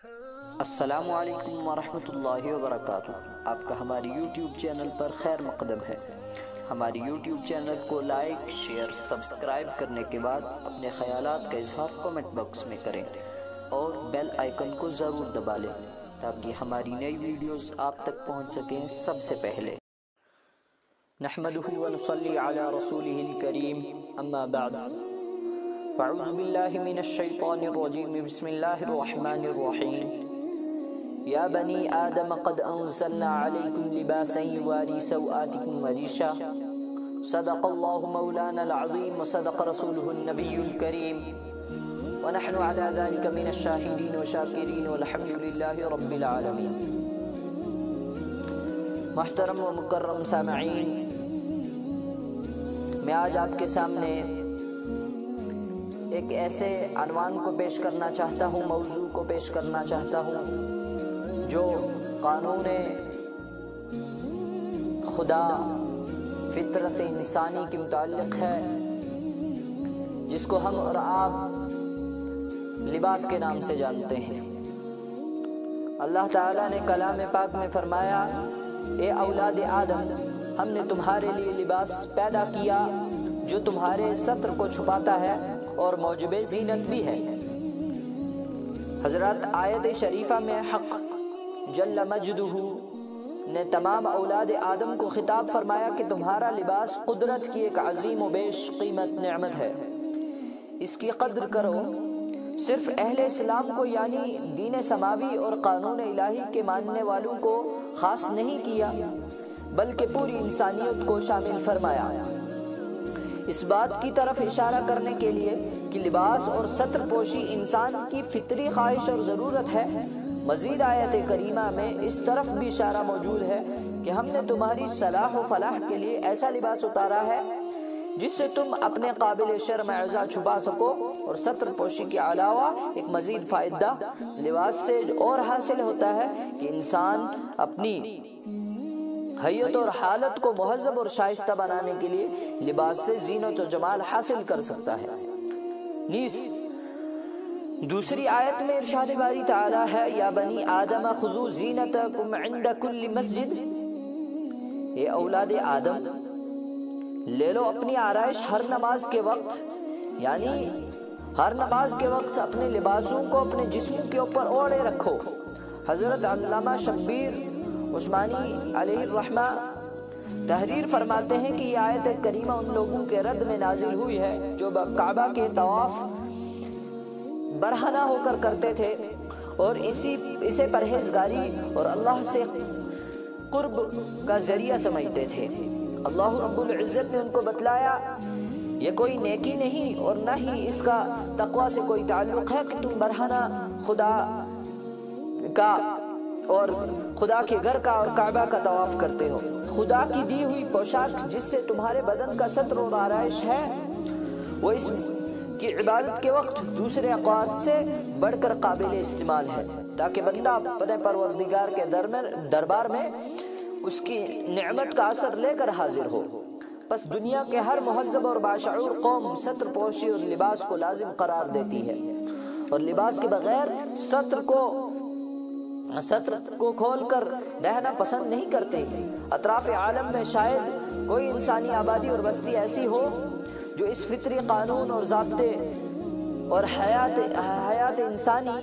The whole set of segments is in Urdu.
السلام علیکم ورحمۃ اللہ وبرکاتہ۔ آپ کا ہماری یوٹیوب چینل پر خیر مقدم ہے۔ ہماری یوٹیوب چینل کو لائک، شیئر، سبسکرائب کرنے کے بعد اپنے خیالات کا اظہار کمنٹ باکس میں کریں اور بیل آئیکن کو ضرور دبا لیں تاکہ ہماری نئی ویڈیوز آپ تک پہنچ سکیں سب سے پہلے۔ نحمدہ ونصلی علی رسولہ الکریم، اما بعد فاعوذ باللہ من الشیطان الرجیم، بسم اللہ الرحمن الرحیم۔ یا بنی آدم قد انزلنا علیکم لباسا یواری سوآتکم وریشا، صدق اللہ مولانا العظیم وصدق رسولہ النبی الکریم، ونحن علی ذلک من الشاہدین وشاکرین والحمد للہ رب العالمین۔ محترم و مکرم سامعین، میں آج آپ کے سامنے ایک ایسے عنوان کو پیش کرنا چاہتا ہوں، موضوع کو پیش کرنا چاہتا ہوں جو قانون خدا، فطرت انسانی کے متعلق ہے، جس کو ہم اور آپ لباس کے نام سے جانتے ہیں۔ اللہ تعالیٰ نے کلام پاک میں فرمایا، اے اولاد آدم، ہم نے تمہارے لیے لباس پیدا کیا جو تمہارے ستر کو چھپاتا ہے اور موجب زینت بھی ہے۔ حضرت آیت شریفہ میں حق جل مجدہ نے تمام اولاد آدم کو خطاب فرمایا کہ تمہارا لباس قدرت کی ایک عظیم و بیش قیمت نعمت ہے، اس کی قدر کرو۔ صرف اہل اسلام کو یعنی دین سماوی اور قانون الہی کے ماننے والوں کو خاص نہیں کیا بلکہ پوری انسانیت کو شامل فرمایا، اس بات کی طرف اشارہ کرنے کے لیے کہ لباس اور ستر پوشی انسان کی فطری خواہش اور ضرورت ہے۔ مزید آیت کریمہ میں اس طرف بھی اشارہ موجود ہے کہ ہم نے تمہاری صلاح و فلاح کے لیے ایسا لباس اتارا ہے جس سے تم اپنے قابل شرم اعزا چھپا سکو، اور ستر پوشی کے علاوہ ایک مزید فائدہ لباس سے اور حاصل ہوتا ہے کہ انسان اپنی حیت اور حالت کو مہذب اور شائستہ بنانے کے لیے لباس سے زینت و جمال حاصل کر سکتا ہے۔ نیز دوسری آیت میں ارشاد باری تعالی ہے، یا بنی آدم خذوا زینتکم عند کل مسجد، اے اولاد آدم لے لو اپنی آرائش ہر نماز کے وقت، یعنی ہر نماز کے وقت اپنے لباسوں کو اپنے جسم کے اوپر اوڑھے رکھو۔ حضرت علامہ شبیر عثمانی علیہ الرحمہ تحریر فرماتے ہیں کہ یہ آیت کریمہ ان لوگوں کے رد میں نازل ہوئی ہے جو کعبہ کے طواف برہنہ ہو کر کرتے تھے اور اسے پرہیزگاری اور اللہ سے قرب کا ذریعہ سمجھتے تھے۔ اللہ رب العزت نے ان کو بتلایا یہ کوئی نیکی نہیں اور نہ ہی اس کا تقوی سے کوئی تعلق ہے کہ تم برہنہ خدا کا اور خدا کے گھر کا اور کعبہ کا طواف کرتے ہو۔ خدا کی دی ہوئی پوشاک جس سے تمہارے بدن کا ستر اور آرائش ہے، وہ اس کی عبادت کے وقت دوسرے اوقات سے بڑھ کر قابل استعمال ہے تاکہ بندہ اپنے پروردگار کے دربار میں اس کی نعمت کا اثر لے کر حاضر ہو۔ پس دنیا کے ہر مہذب اور باشعور قوم ستر پوشی اور لباس کو لازم قرار دیتی ہے اور لباس کے بغیر ستر کو کھول کر رہنا پسند نہیں کرتے۔ اطراف عالم میں شاید کوئی انسانی آبادی اور بستی ایسی ہو جو اس فطری قانون اور ضابطے اور حیات انسانی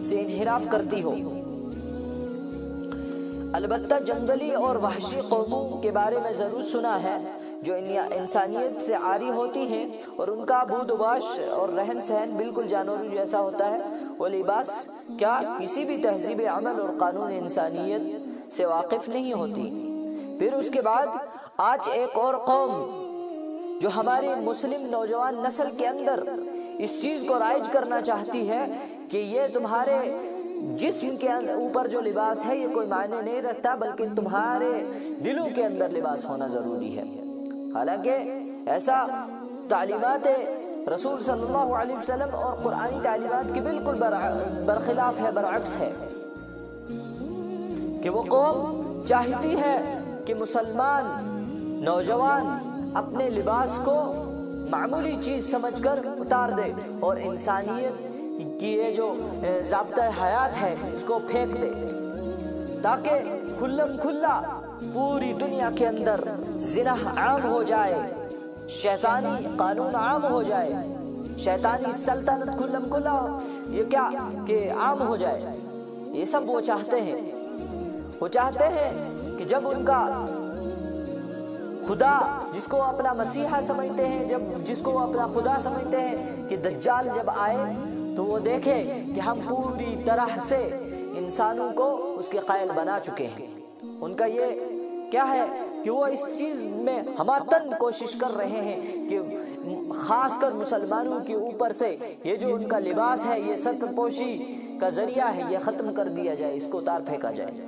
سے انحراف کرتی ہو۔ البتہ جنگلی اور وحشی قوموں کے بارے میں ضرور سنا ہے جو انسانیت سے عاری ہوتی ہیں اور ان کا بود و باش اور رہن سہن بالکل جانوروں جیسا ہوتا ہے۔ وہ لباس کیا کسی بھی تہذیب عمل اور قانون انسانیت سے واقف نہیں ہوتی۔ پھر اس کے بعد آج ایک اور قوم جو ہماری مسلم نوجوان نسل کے اندر اس چیز کو رائج کرنا چاہتی ہے کہ یہ تمہارے جسم کے اوپر جو لباس ہے یہ کوئی معنی نہیں رکھتا بلکہ تمہارے دلوں کے اندر لباس ہونا ضروری ہے، حالانکہ ایسا تعلیمات رسول صلی اللہ علیہ وسلم اور قرآنی تعلیمات کی بالکل برخلاف ہے، برعکس ہے کہ وہ قوم چاہتی ہے کہ مسلمان نوجوان اپنے لباس کو معمولی چیز سمجھ کر اتار دے اور انسانیت کہ یہ جو ضابطۂ حیات ہے اس کو پھینک دے، تاکہ کھلم کھلا پوری دنیا کے اندر زنا عام ہو جائے، شیطانی قانون عام ہو جائے، شیطانی سلطنت کھلم کھلا یہ کیا کہ عام ہو جائے۔ یہ سب وہ چاہتے ہیں، وہ چاہتے ہیں کہ جب ان کا خدا جس کو اپنا مسیحا سمجھتے ہیں، جس کو اپنا خدا سمجھتے ہیں، کہ دجال جب آئے تو وہ دیکھے کہ ہم پوری طرح سے انسانوں کو اس کے قائل بنا چکے ہیں۔ ان کا یہ کیا ہے کہ وہ اس چیز میں ہماتن کوشش کر رہے ہیں کہ خاص کر مسلمانوں کے اوپر سے یہ جو ان کا لباس ہے، یہ ستر پوشی کا ذریعہ ہے، یہ ختم کر دیا جائے، اس کو اتار پھینکا جائے۔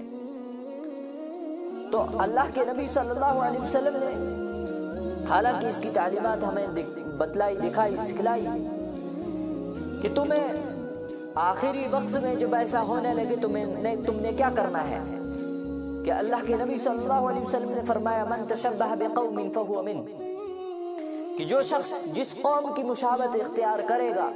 تو اللہ کے نبی صلی اللہ علیہ وسلم نے حالانکہ اس کی تعلیمات ہمیں بتلائی، دکھائی، سکھلائی کہ تمہیں آخری وقت میں جب ایسا ہونے لگے تم نے کیا کرنا ہے، کہ اللہ کے نبی صلی اللہ علیہ وسلم نے فرمایا من تشبہ بقوم فہو من، کہ جو شخص جس قوم کی مشابہت اختیار کرے گا،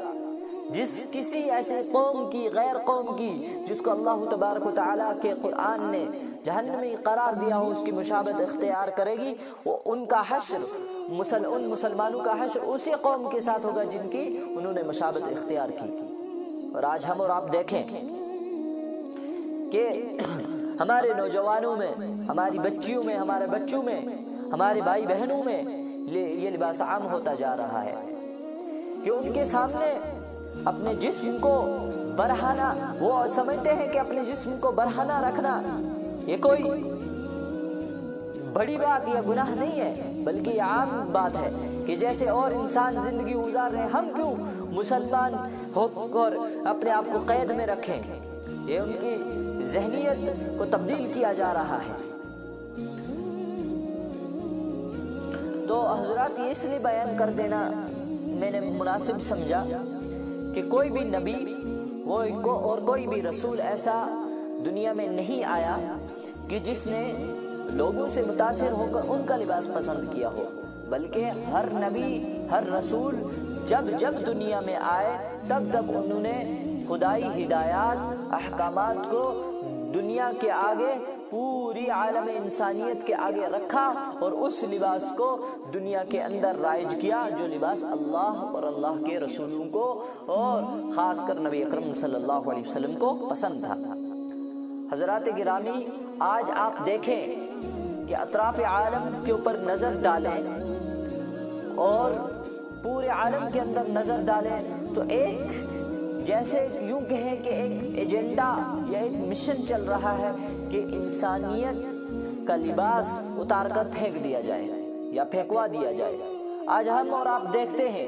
جس کسی ایسے قوم کی، غیر قوم کی جس کو اللہ تبارک و تعالیٰ کے قرآن نے جہنمی قرار دیا ہو، اس کی مشابہت اختیار کرے گی، وہ ان کا حشر ان مسلمانوں کا حشر اسی قوم کے ساتھ ہوگا جن کی انہوں نے مشابہت اختیار کی۔ اور آج ہم اور آپ دیکھیں کہ ہمارے نوجوانوں میں، ہماری بچیوں میں، ہمارے بچوں میں، ہمارے بھائی بہنوں میں یہ لباس عام ہوتا جا رہا ہے کہ ان کے سامنے اپنے جسم کو برہنہ، وہ سمجھتے ہیں کہ اپنے جسم کو برہنہ رکھنا یہ کوئی بڑی بات یا گناہ نہیں ہے، بلکہ یہ عام بات ہے کہ جیسے اور انسان زندگی گزار رہے ہیں، ہم کیوں مسلمان ہو کر اپنے آپ کو قید میں رکھیں۔ یہ ان کی ذہنیت کو تبدیل کیا جا رہا ہے۔ تو حضرات یہ اس لیے بیان کر دینا میں نے مناسب سمجھا کہ کوئی بھی نبی اور کوئی بھی رسول ایسا دنیا میں نہیں آیا کہ جس نے لوگوں سے متاثر ہو کر ان کا لباس پسند کیا ہو، بلکہ ہر نبی، ہر رسول جب دنیا میں آئے تب انہوں نے خدائی ہدایات، احکامات کو دنیا کے آگے، پوری عالم انسانیت کے آگے رکھا اور اس لباس کو دنیا کے اندر رائج کیا جو لباس اللہ اور اللہ کے رسولوں کو اور خاص کر نبی اکرم صلی اللہ علیہ وسلم کو پسند تھا۔ حضرات گرامی، آج آپ دیکھیں کہ اطراف عالم کے اوپر نظر ڈالیں اور پورے عالم کے اندر نظر ڈالیں تو ایک جیسے یوں کہیں کہ ایک ایجنڈا یا ایک مشن چل رہا ہے کہ انسانیت کا لباس اتار کر پھینک دیا جائے یا پھینکوا دیا جائے۔ آج ہم اور آپ دیکھتے ہیں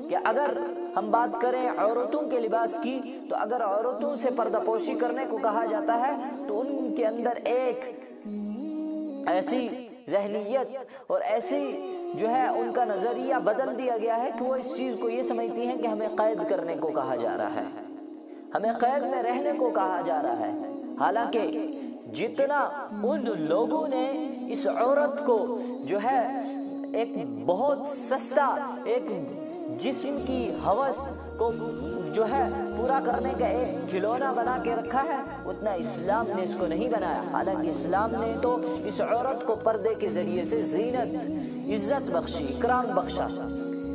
کہ اگر ہم بات کریں عورتوں کے لباس کی تو اگر عورتوں سے پردہ پوشی کرنے کو کہا جاتا ہے تو ان کے اندر ایک ایسی ذہنیت اور ایسی جو ہے ان کا نظریہ بدل دیا گیا ہے کہ وہ اس چیز کو یہ سمجھتی ہیں کہ ہمیں قید کرنے کو کہا جا رہا ہے، ہمیں قید میں رہنے کو کہا جا رہا ہے۔ حالانکہ جتنا ان لوگوں نے اس عورت کو جو ہے ایک بہت سستا، ایک جسم کی ہوس کو جو ہے پورا کرنے کا ایک کھلونا بنا کے رکھا ہے، اتنا اسلام نے اس کو نہیں بنایا۔ حالانکہ اسلام نے تو اس عورت کو پردے کے ذریعے سے زینت، عزت بخشی، اکرام بخشا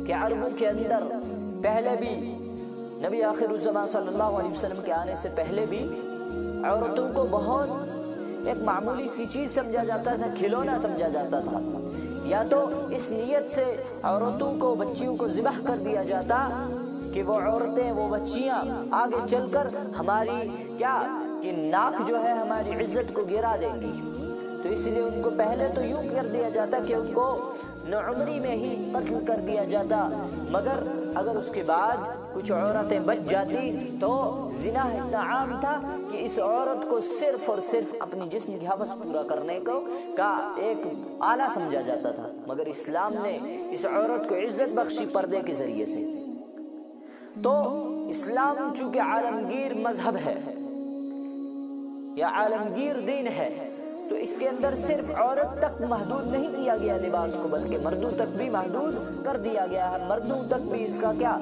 کہ عربوں کے اندر پہلے بھی نبی آخر الزمان صلی اللہ علیہ وسلم کے آنے سے پہلے بھی عورتوں کو بہت ایک معمولی سی چیز سمجھا جاتا تھا، کھلونا سمجھا جاتا تھا، یا تو اس نیت سے عورتوں کو، بچیوں کو ذبح کر دیا جاتا کہ وہ عورتیں، وہ بچیاں آگے چل کر ہماری کیا کہ ناک جو ہے ہماری عزت کو گرا دیں گی، تو اس لیے ان کو پہلے تو یوں کر دیا جاتا کہ ان کو نوعمری میں ہی قتل کر دیا جاتا، مگر اگر اس کے بعد کچھ عورتیں بچ جاتی تو زنا اتنا عام تھا کہ اس عورت کو صرف اور صرف اپنی جسم کی ہوس پورا کرنے کو کا ایک آلہ سمجھا جاتا تھا، مگر اسلام نے اس عورت کو عزت بخشی پردے کے ذریعے سے۔ تو اسلام چونکہ عالمگیر مذہب ہے یا عالمگیر دین ہے، تو اس کے اندر صرف عورت تک محدود نہیں کیا گیا لباس کو، بلکہ مردوں تک بھی محدود کر دیا گیا ہے۔ مردوں تک بھی اس کا کیا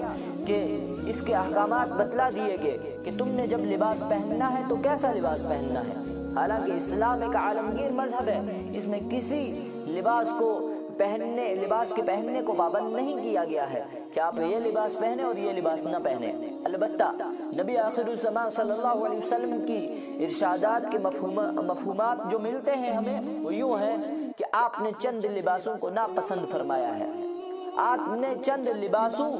کہ اس کے احکامات بتلا دیے گئے کہ تم نے جب لباس پہننا ہے تو کیسا لباس پہننا ہے۔ حالانکہ اسلام ایک عالمگیر مذہب ہے، اس میں کسی لباس کے پہننے کو پابند نہیں کیا گیا ہے کہ آپ یہ لباس پہنے اور یہ لباس نہ پہنے۔ البتہ نبی آخر الزمان صلی اللہ علیہ وسلم کی ارشادات کے مفہومات جو ملتے ہیں ہمیں وہ یوں ہیں کہ آپ نے چند لباسوں کو ناپسند فرمایا ہے۔ آپ نے چند لباسوں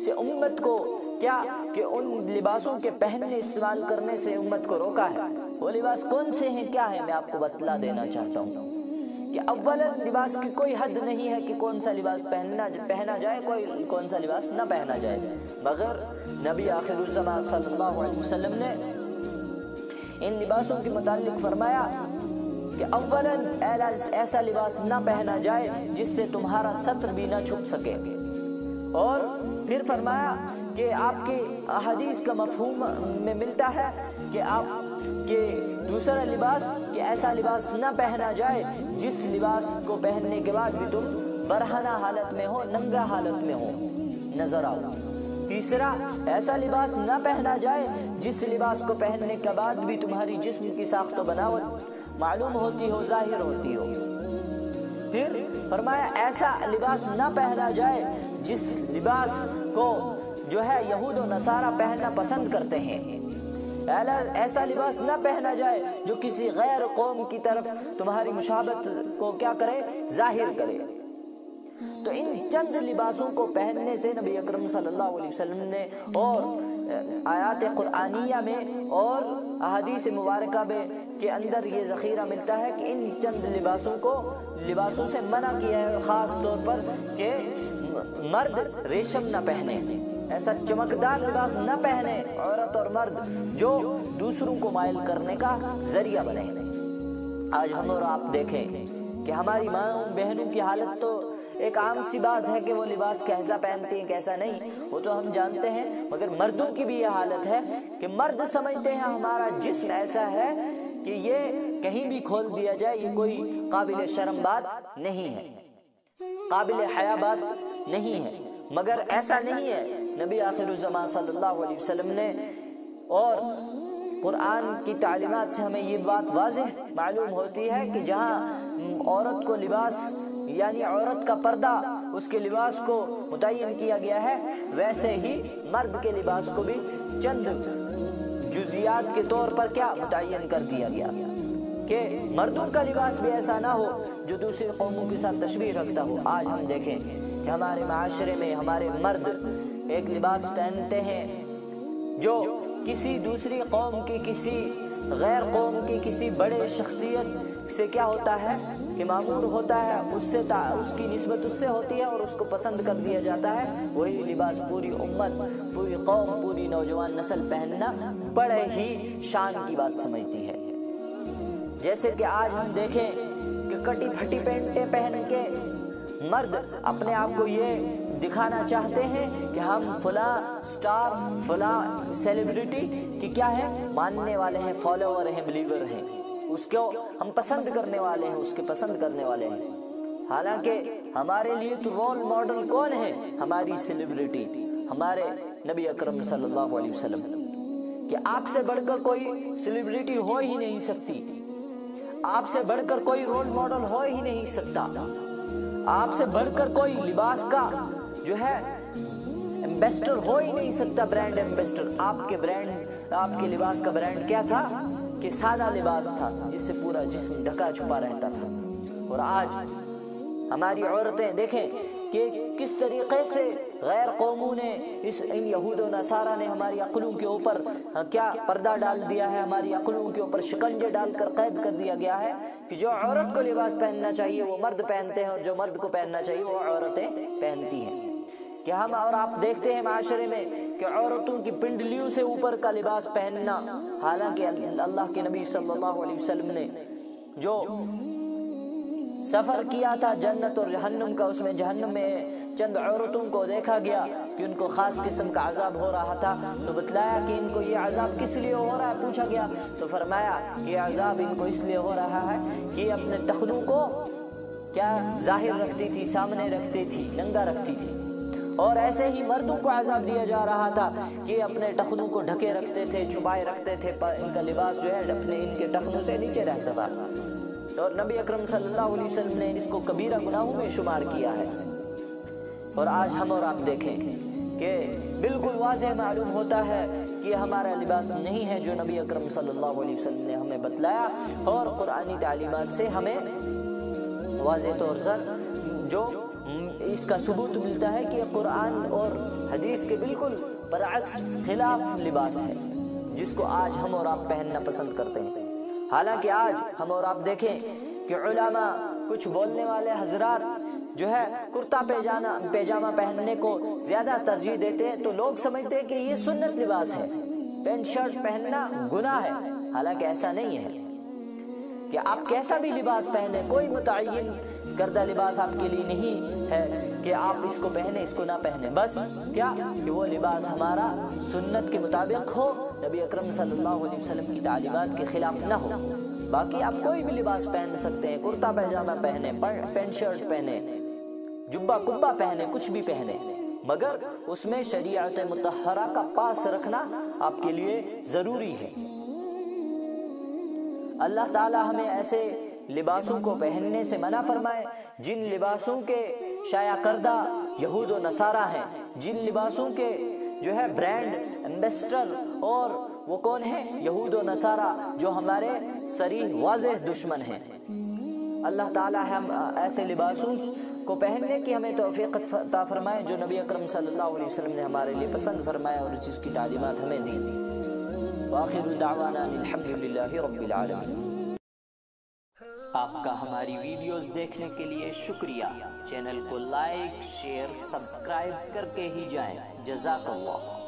سے امت کو کیا کہ ان لباسوں کے پہننے استعمال کرنے سے امت کو روکا ہے۔ وہ لباس کون سے ہیں، کیا ہے، میں آپ کو بتلا دینا چاہتا ہوں کہ اولا لباس کی کوئی حد نہیں ہے کہ کون سا لباس پہنا جائے، کون سا لباس نہ پہنا جائے، مگر نبی آخر الزمان صلی اللہ علیہ وسلم نے ان لباسوں کے متعلق فرمایا کہ اولا ایسا لباس نہ پہنا جائے جس سے تمہارا ستر بھی نہ چھپ سکے، اور پھر فرمایا کہ آپ کی احادیث کا مفہوم میں ملتا ہے کہ دوسرا لباس کہ ایسا لباس نہ پہنا جائے جس لباس کو پہننے کے بعد بھی تم برہنہ حالت میں ہو، ننگا حالت میں ہو نظر آؤ۔ تیسرا ایسا لباس نہ پہنا جائے جس لباس کو پہننے کے بعد بھی تمہاری جسم کی ساخت و بناوٹ معلوم ہوتی ہو، ظاہر ہوتی ہو۔ پھر فرمایا ایسا لباس نہ پہنا جائے جس لباس کو جو ہے یہود و نصارہ پہننا پسند کرتے ہیں۔ ایسا لباس نہ پہنا جائے جو کسی غیر قوم کی طرف تمہاری مشابہت کو کیا کرے، ظاہر کرے۔ تو ان چند لباسوں کو پہننے سے نبی اکرم صلی اللہ علیہ وسلم نے اور آیات قرآنیہ میں اور احادیث مبارکہ میں کے اندر یہ ذخیرہ ملتا ہے کہ ان چند لباسوں سے منع کیا ہے، خاص طور پر کہ مرد ریشم نہ پہنے، ایسا چمکدار لباس نہ پہنے عورت اور مرد جو دوسروں کو مائل کرنے کا ذریعہ بنے۔ آج ہم اور آپ دیکھیں کہ ہماری ماں بہنوں کی حالت تو ایک عام سی بات ہے کہ وہ لباس کیسا پہنتے ہیں کیسا نہیں، وہ تو ہم جانتے ہیں، مگر مردوں کی بھی یہ حالت ہے کہ مرد سمجھتے ہیں ہمارا جسم ایسا ہے کہ یہ کہیں بھی کھول دیا جائے، یہ کوئی قابل شرم بات نہیں ہے، قابل حیا بات نہیں ہے، مگر ایسا نہیں ہے۔ نبی آخر الزمان صلی اللہ علیہ وسلم نے اور قرآن کی تعلیمات سے ہمیں یہ بات واضح معلوم ہوتی ہے کہ جہاں عورت کو لباس یعنی عورت کا پردہ اس کے لباس کو متعین کیا گیا ہے، ویسے ہی مرد کے لباس کو بھی چند جزیات کے طور پر کیا متعین کر دیا گیا کہ مردوں کا لباس بھی ایسا نہ ہو جو دوسری قوموں کے ساتھ تشبیہ رکھتا ہو۔ آج ہم دیکھیں کہ ہمارے معاشرے میں ہمارے مرد ایک لباس پہنتے ہیں جو کسی دوسری قوم کی، کسی غیر قوم کی کسی بڑے شخصیت سے کیا ہوتا ہے کہ معمور ہوتا ہے، اس کی نسبت اس سے ہوتی ہے اور اس کو پسند کر دیا جاتا ہے۔ وہی لباس پوری امت، پوری قوم، پوری نوجوان نسل پہننا بڑے ہی شان کی بات سمجھتی ہے۔ جیسے کہ آج ہم دیکھیں کہ کٹی پھٹی پینٹیں پہن کے مرد اپنے آپ کو یہ دکھانا چاہتے ہیں کہ ہم فلاں سٹار، فلاں سیلیبریٹی کی کیا ہے، ماننے والے ہیں، فالوور ہیں، بلیور ہیں، اس کو ہم پسند کرنے والے ہیں، اس کے پسند کرنے والے ہیں۔ حالانکہ ہمارے لیے تو رول ماڈل کون ہے؟ ہماری سیلیبریٹی، ہمارے نبی اکرم صلی اللہ علیہ وسلم، کہ آپ سے بڑھ کر کوئی سیلیبریٹی ہو ہی نہیں سکتی، آپ سے بڑھ کر کوئی رول ماڈل ہو ہی نہیں سکتا، آپ سے بڑھ کر کوئی لباس کا جو ہے ایمبیسڈر ہو ہی نہیں سکتا، برانڈ ایمبیسڈر۔ آپ کے لباس کا برانڈ کیا تھا کہ سادہ لباس تھا جس سے پورا جسم ڈھکا چھپا رہتا تھا۔ اور آج ہماری عورتیں دیکھیں کہ کس طریقے سے غیر قوموں نے ان یہود و نصارہ نے ہماری عقلوں کے اوپر کیا پردہ ڈال دیا ہے، ہماری عقلوں کے اوپر شکنجے ڈال کر قید کر دیا گیا ہے کہ جو عورت کو لباس پہننا چاہیے وہ مرد پہنتے ہیں، اور جو مرد کو پہننا چاہیے وہ عورتیں پہنتی ہیں۔ کہ ہم اور آپ دیکھتے ہیں معاشرے میں کہ عورتوں کی پنڈلیوں سے اوپر کا لباس پہننا، حالانکہ اللہ کے نبی صلی اللہ علیہ وسلم نے جو سفر کیا تھا جنت اور جہنم کا، اس میں جہنم میں چند عورتوں کو دیکھا گیا کہ ان کو خاص قسم کا عذاب ہو رہا تھا، تو بتلایا کہ ان کو یہ عذاب کس لیے ہو رہا ہے، پوچھا گیا تو فرمایا یہ عذاب ان کو اس لیے ہو رہا ہے کہ یہ اپنے ٹخنوں کو کیا ظاہر رکھتی تھی، سامنے رکھتی تھی، ننگا رکھتی تھی۔ اور ایسے ہی مردوں کو عذاب دیا جا رہا تھا کہ اپنے ٹخنوں کو ڈھکے رکھتے تھے، چھپائے رکھتے تھے، پر ان کا لباس جو ہے اپنے ان کے ٹخنوں سے نیچے رہتا تھا۔ اور نبی اکرم صلی اللہ علیہ وسلم نے اس کو کبیرہ گناہوں میں شمار کیا ہے۔ اور آج ہم اور آپ دیکھیں کہ بالکل واضح معلوم ہوتا ہے کہ ہمارا لباس نہیں ہے جو نبی اکرم صلی اللہ علیہ وسلم نے ہمیں بتلایا، اور قرآنی تعلیمات سے ہمیں واضح طور پر جو اس کا ثبوت ملتا ہے کہ قرآن اور حدیث کے بالکل برعکس خلاف لباس ہے جس کو آج ہم اور آپ پہننا پسند کرتے ہیں۔ حالانکہ آج ہم اور آپ دیکھیں کہ علماء، کچھ بولنے والے حضرات جو ہے کرتا پیجامہ پہننے کو زیادہ ترجیح دیتے ہیں، تو لوگ سمجھتے ہیں کہ یہ سنت لباس ہے، پینٹ شرٹ پہننا گناہ ہے۔ حالانکہ ایسا نہیں ہے کہ آپ کیسا بھی لباس پہنے، کوئی متعین کردہ لباس آپ کے لیے نہیں ہے کہ آپ اس کو پہنے اس کو نہ پہنے، بس کیا کہ وہ لباس ہمارا سنت کے مطابق ہو، نبی اکرم صلی اللہ علیہ وسلم کی تعلیمات کے خلاف نہ ہو۔ باقی آپ کوئی بھی لباس پہن سکتے ہیں، کرتا پیجامہ پہنے، پینٹ شرٹ پہنے، جبہ کبا پہنے، کچھ بھی پہنے، مگر اس میں شریعت مطہرہ کا پاس رکھنا آپ کے لیے ضروری ہے۔ اللہ تعالی ہمیں ایسے لباسوں کو پہننے سے منع فرمائے جن لباسوں کے شائع کردہ یہود و نصارہ ہیں، جن لباسوں کے جو ہے برانڈ ایمبیسڈر اور وہ کون ہیں، یہود و نصارہ، جو ہمارے صریح واضح دشمن ہیں۔ اللہ تعالی ہم ایسے لباسوں کو پہننے کی ہمیں توفیق عطا فرمائے جو نبی اکرم صلی اللہ علیہ وسلم نے ہمارے لیے پسند فرمایا اور جس کی تعلیمات ہمیں دی۔ وآخر دعوانا الحمد للہ رب العالمین۔ آپ کا ہماری ویڈیوز دیکھنے کے لیے شکریہ۔ چینل کو لائک، شیئر، سبسکرائب کر کے ہی جائیں۔ جزاک اللہ۔